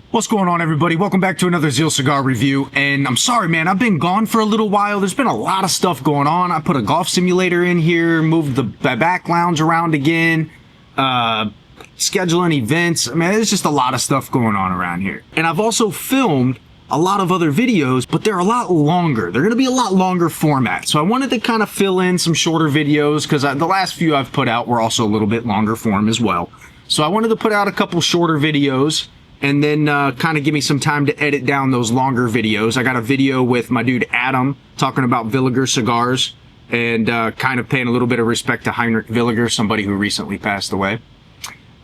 What's going on, everybody? Welcome back to another Zeal Cigar review. And I'm sorry, man, I've been gone for a little while. There's been a lot of stuff going on. I put a golf simulator in here, moved the back lounge around again, scheduling events. I mean, there's just a lot of stuff going on around here. And I've also filmed a lot of other videos, but they're a lot longer. They're going to be a lot longer format. So I wanted to kind of fill in some shorter videos because the last few I've put out were also a little bit longer form as well. So I wanted to put out a couple shorter videos and then kind of give me some time to edit down those longer videos. I got a video with my dude Adam talking about Villiger cigars and kind of paying a little bit of respect to Heinrich Villiger, somebody who recently passed away.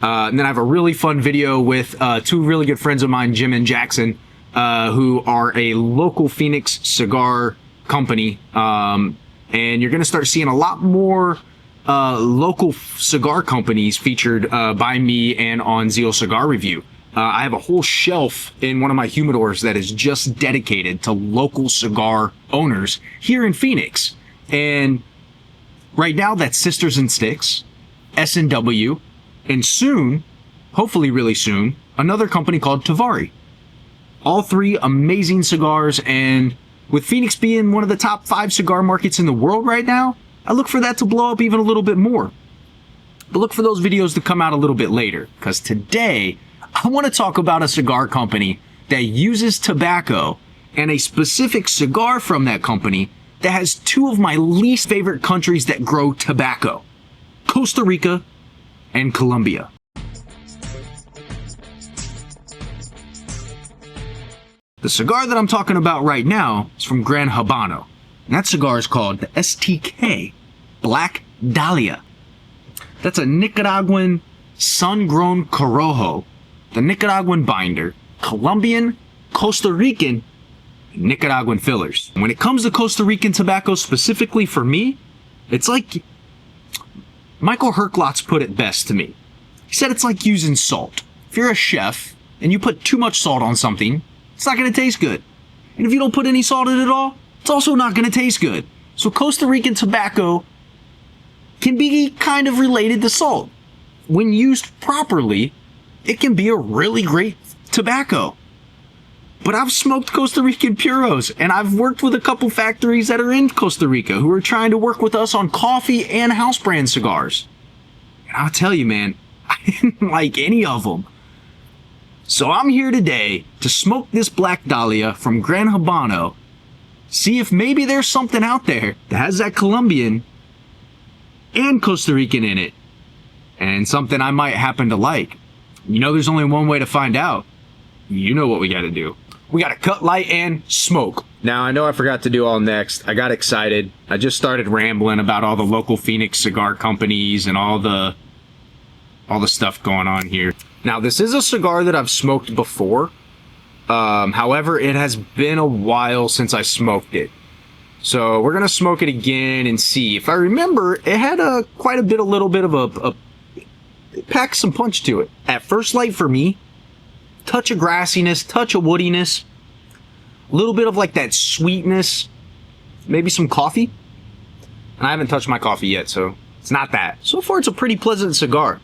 And then I have a really fun video with two really good friends of mine, Jim and Jackson, who are a local Phoenix cigar company. And you're going to start seeing a lot more local cigar companies featured by me and on Zeal Cigar Review. I have a whole shelf in one of my humidors that is just dedicated to local cigar owners here in Phoenix. And right now that's Sisters and Sticks, S&W, and soon, hopefully really soon, another company called Tavari. All three amazing cigars, and with Phoenix being one of the top 5 cigar markets in the world right now, I look for that to blow up even a little bit more. But look for those videos to come out a little bit later, because today I want to talk about a cigar company that uses tobacco and a specific cigar from that company that has two of my least favorite countries that grow tobacco: Costa Rica and Colombia. The cigar that I'm talking about right now is from Gran Habano, and that cigar is called the STK Black Dahlia. That's a Nicaraguan sun-grown Corojo, the Nicaraguan binder, Colombian, Costa Rican, and Nicaraguan fillers. When it comes to Costa Rican tobacco specifically for me, it's like Michael Herklotz put it best to me. He said it's like using salt. If you're a chef and you put too much salt on something, it's not going to taste good. And if you don't put any salt in it at all, it's also not going to taste good. So Costa Rican tobacco can be kind of related to salt. When used properly, it can be a really great tobacco. But I've smoked Costa Rican puros, and I've worked with a couple factories that are in Costa Rica who are trying to work with us on coffee and house brand cigars. And I'll tell you, man, I didn't like any of them. So I'm here today to smoke this Black Dahlia from Gran Habano, see if maybe there's something out there that has that Colombian and Costa Rican in it, and something I might happen to like. You know, there's only one way to find out. You know what we got to do. We got to cut, light, and smoke. Now, I know I forgot to do all next. I got excited. I just started rambling about all the local Phoenix cigar companies and all the stuff going on here. Now, this is a cigar that I've smoked before. However, it has been a while since I smoked it. So we're going to smoke it again and see. If I remember, it had quite a little bit of it packed some punch to it. At first light for me, touch of grassiness, touch of woodiness, a little bit of like that sweetness, maybe some coffee. And I haven't touched my coffee yet, so it's not that. So far, it's a pretty pleasant cigar.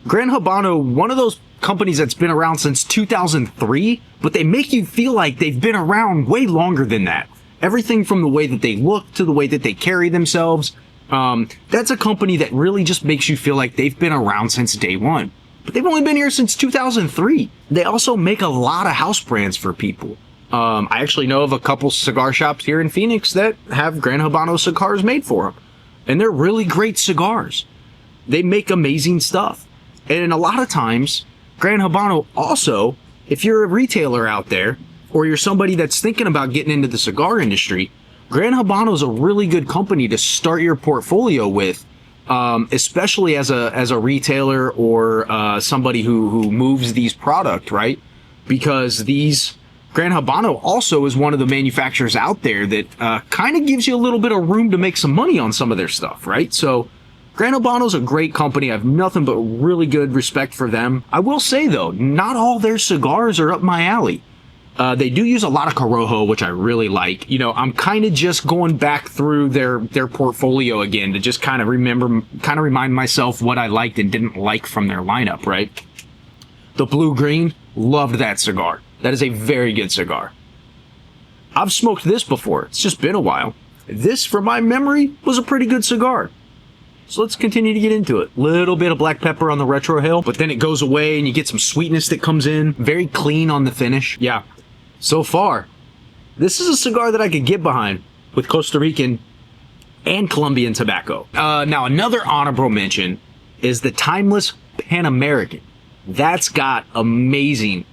Gran Habano, one of those companies that's been around since 2003, but they make you feel like they've been around way longer than that. Everything from the way that they look to the way that they carry themselves. That's a company that really just makes you feel like they've been around since day one. But they've only been here since 2003. They also make a lot of house brands for people. I actually know of a couple cigar shops here in Phoenix that have Gran Habano cigars made for them. And they're really great cigars. They make amazing stuff. And a lot of times, Gran Habano also, if you're a retailer out there, or you're somebody that's thinking about getting into the cigar industry, Gran Habano is a really good company to start your portfolio with, especially as a retailer or somebody who moves these product, right? Because Gran Habano also is one of the manufacturers out there that kind of gives you a little bit of room to make some money on some of their stuff, right? So Gran Habano's a great company. I have nothing but really good respect for them. I will say, though, not all their cigars are up my alley. They do use a lot of Corojo, which I really like. You know, I'm kind of just going back through their portfolio again to just kind of remind myself what I liked and didn't like from their lineup, right? The blue-green, loved that cigar. That is a very good cigar. I've smoked this before. It's just been a while. This, from my memory, was a pretty good cigar. So let's continue to get into it. Little bit of black pepper on the retrohale, but then it goes away and you get some sweetness that comes in. Very clean on the finish. Yeah, so far, this is a cigar that I could get behind with Costa Rican and Colombian tobacco. Now, another honorable mention is the Timeless Pan American. That's got amazing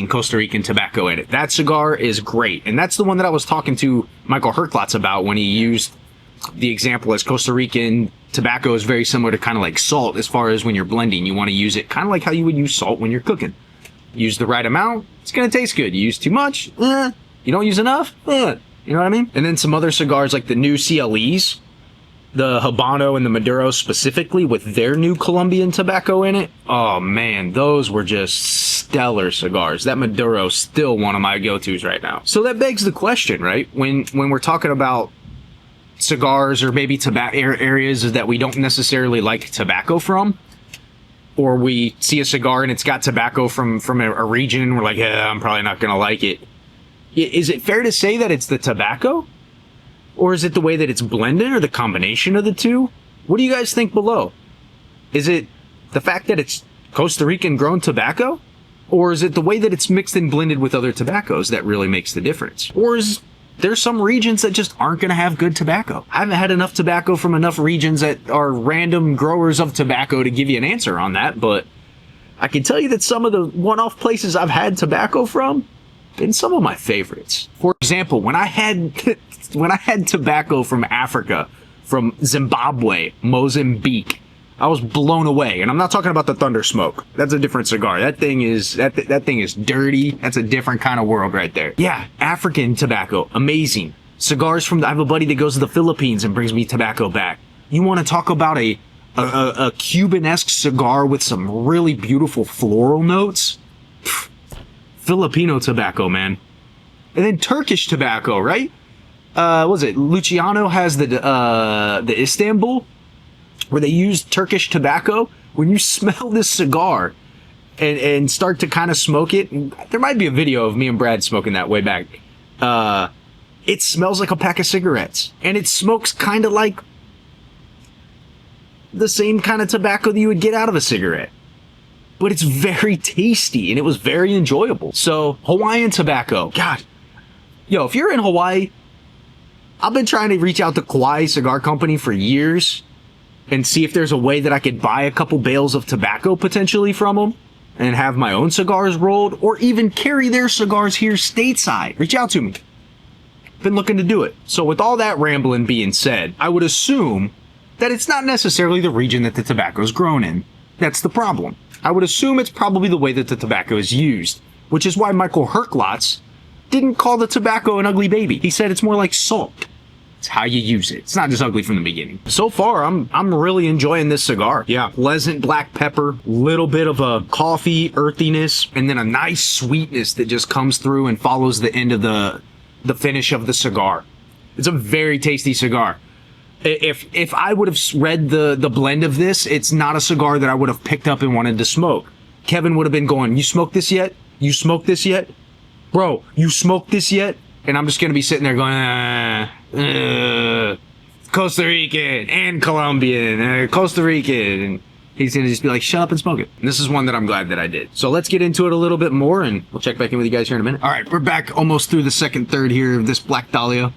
Costa Rican tobacco in it. That cigar is great. And that's the one that I was talking to Michael Herklotz about when he used the example as Costa Rican tobacco is very similar to kind of like salt as far as when you're blending. You want to use it kind of like how you would use salt when you're cooking. Use the right amount, it's going to taste good. You use too much, you don't use enough, you know what I mean? And then some other cigars like the new CLEs, the Habano and the Maduro specifically with their new Colombian tobacco in it. Oh man, those were just stellar cigars. That Maduro's still one of my go-tos right now. So that begs the question, right? When we're talking about cigars or maybe tobacco areas that we don't necessarily like tobacco from, or we see a cigar and it's got tobacco from a region, we're like, yeah, I'm probably not gonna like it. Is it fair to say that it's the tobacco? Or is it the way that it's blended, or the combination of the two? What do you guys think below? Is it the fact that it's Costa Rican grown tobacco? Or is it the way that it's mixed and blended with other tobaccos that really makes the difference? Or is there some regions that just aren't going to have good tobacco? I haven't had enough tobacco from enough regions that are random growers of tobacco to give you an answer on that, but I can tell you that some of the one-off places I've had tobacco from been some of my favorites. For example, when I had tobacco from Africa, from Zimbabwe, Mozambique, I was blown away. And I'm not talking about the Thunder Smoke. That's a different cigar. That thing is dirty. That's a different kind of world right there. Yeah, African tobacco, amazing. Cigars from I have a buddy that goes to the Philippines and brings me tobacco back. You want to talk about a Cuban-esque cigar with some really beautiful floral notes? Pfft, Filipino tobacco, man. And then Turkish tobacco, right? What was it? Luciano has the Istanbul, where they use Turkish tobacco. When you smell this cigar and start to kind of smoke it, there might be a video of me and Brad smoking that way back. It smells like a pack of cigarettes, and it smokes kind of like the same kind of tobacco that you would get out of a cigarette. But it's very tasty, and it was very enjoyable. So, Hawaiian tobacco. God. Yo, if you're in Hawaii, I've been trying to reach out to Kauai Cigar Company for years and see if there's a way that I could buy a couple bales of tobacco potentially from them and have my own cigars rolled, or even carry their cigars here stateside. Reach out to me. Been looking to do it. So with all that rambling being said, I would assume that it's not necessarily the region that the tobacco is grown in. That's the problem. I would assume it's probably the way that the tobacco is used, which is why Michael Herklotz didn't call the tobacco an ugly baby. He said it's more like salt. It's how you use it. It's not just ugly from the beginning. So far, I'm really enjoying this cigar. Yeah, pleasant black pepper, little bit of a coffee earthiness, and then a nice sweetness that just comes through and follows the end of the finish of the cigar. It's a very tasty cigar. If I would have read the blend of this, it's not a cigar that I would have picked up and wanted to smoke. Kevin would have been going, "You smoked this yet? You smoked this yet? Bro, you smoked this yet?" And I'm just going to be sitting there going, Costa Rican and Colombian, Costa Rican. And he's going to just be like, shut up and smoke it. And this is one that I'm glad that I did. So let's get into it a little bit more, and we'll check back in with you guys here in a minute. All right, we're back almost through the second third here of this Black Dahlia.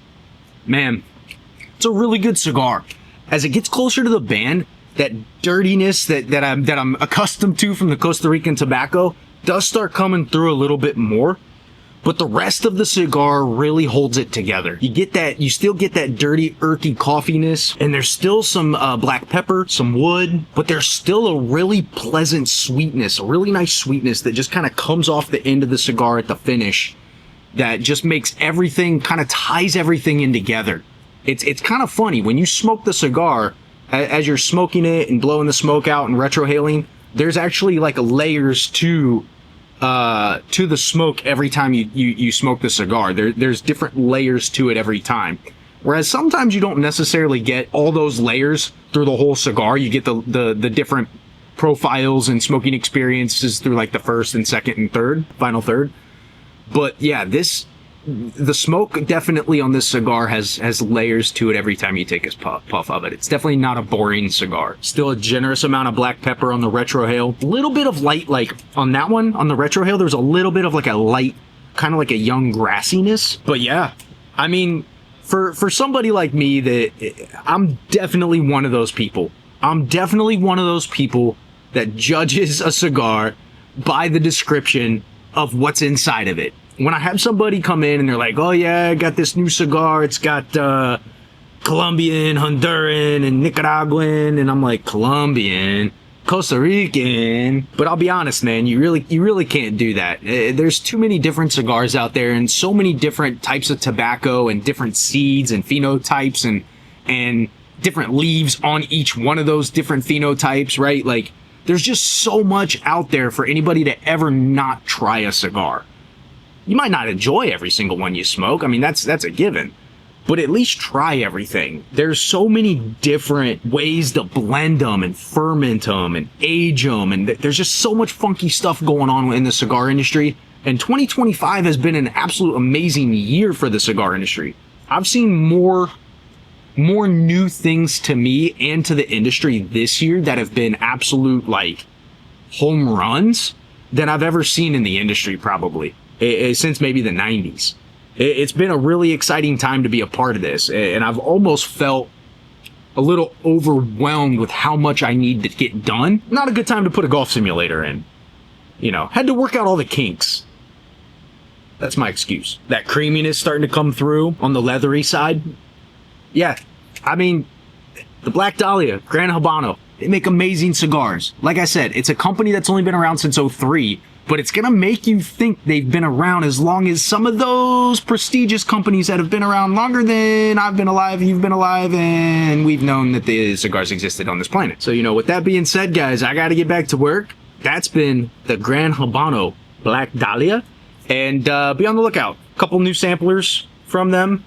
Man, it's a really good cigar. As it gets closer to the band, that dirtiness that I'm accustomed to from the Costa Rican tobacco does start coming through a little bit more. But the rest of the cigar really holds it together. You still get that dirty, earthy coffeeness, and there's still some black pepper, some wood, but there's still a really pleasant sweetness, a really nice sweetness that just kind of comes off the end of the cigar at the finish that just makes everything, kind of ties everything in together. It's kind of funny. When you smoke the cigar, as you're smoking it and blowing the smoke out and retrohaling, there's actually like layers to the smoke every time you smoke the cigar. There's different layers to it every time. Whereas sometimes you don't necessarily get all those layers through the whole cigar. You get the different profiles and smoking experiences through like the first and second and third, final third. But yeah, the smoke definitely on this cigar has layers to it every time you take a puff of it. It's definitely not a boring cigar. Still a generous amount of black pepper on the retrohale. A little bit of light, like on that one, on the retrohale, there's a little bit of like a light, kind of like a young grassiness. But yeah, I mean, for somebody like me, that I'm definitely one of those people. I'm definitely one of those people that judges a cigar by the description of what's inside of it. When I have somebody come in and they're like, oh yeah, I got this new cigar, it's got Colombian, Honduran, and Nicaraguan, and I'm like, Colombian, Costa Rican. But I'll be honest, man, you really can't do that. There's too many different cigars out there, and so many different types of tobacco, and different seeds and phenotypes, and different leaves on each one of those different phenotypes, right? Like, there's just so much out there for anybody to ever not try a cigar. You might not enjoy every single one you smoke. I mean, that's a given. But at least try everything. There's so many different ways to blend them and ferment them and age them. And there's just so much funky stuff going on in the cigar industry. And 2025 has been an absolute amazing year for the cigar industry. I've seen more new things to me and to the industry this year that have been absolute, like, home runs than I've ever seen in the industry, probably. Since maybe the 90s. It's been a really exciting time to be a part of this, and I've almost felt a little overwhelmed with how much I need to get done. Not a good time to put a golf simulator in. You know, had to work out all the kinks. That's my excuse. That creaminess starting to come through on the leathery side. Yeah, I mean, the Black Dahlia, Gran Habano, they make amazing cigars. Like I said, it's a company that's only been around since '03, but it's gonna make you think they've been around as long as some of those prestigious companies that have been around longer than I've been alive, you've been alive, and we've known that the cigars existed on this planet. So, you know, with that being said, guys, I gotta get back to work. That's been the Gran Habano Black Dahlia, and be on the lookout. A couple new samplers from them.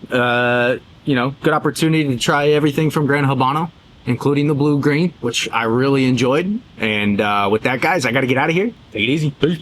You know, good opportunity to try everything from Gran Habano, including the blue-green, which I really enjoyed. And with that, guys, I got to get out of here. Take it easy. Peace.